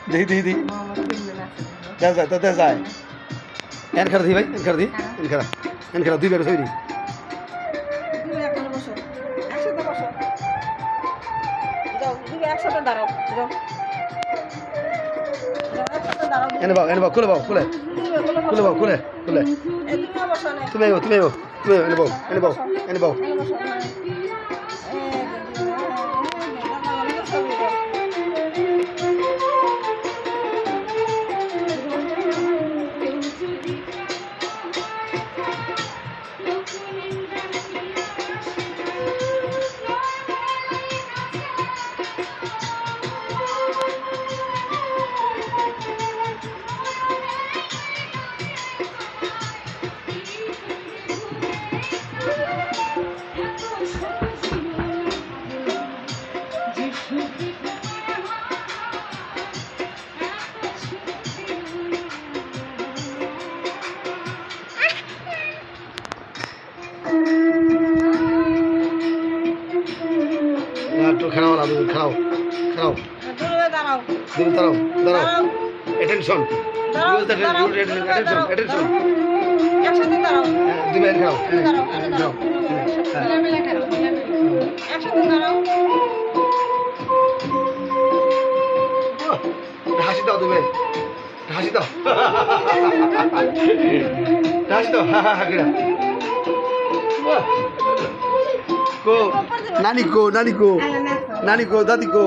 দেখি দেখি দেখি দেখা যায় তো দেখা যায় এন খেলা দিই ভাই এন খেলা দিই এন খেলা দুই বেড়ে তৈরি এনে বাও খুলে বাও খুলে তুমি এনে বাও একটু খাও না তুমি খাও দাঁড়াও অ্যাটেনশন অ্যাটেনশন তুমি খাও হাসি দাও তুমি হাসি দাও কো নানি কো দাদি কো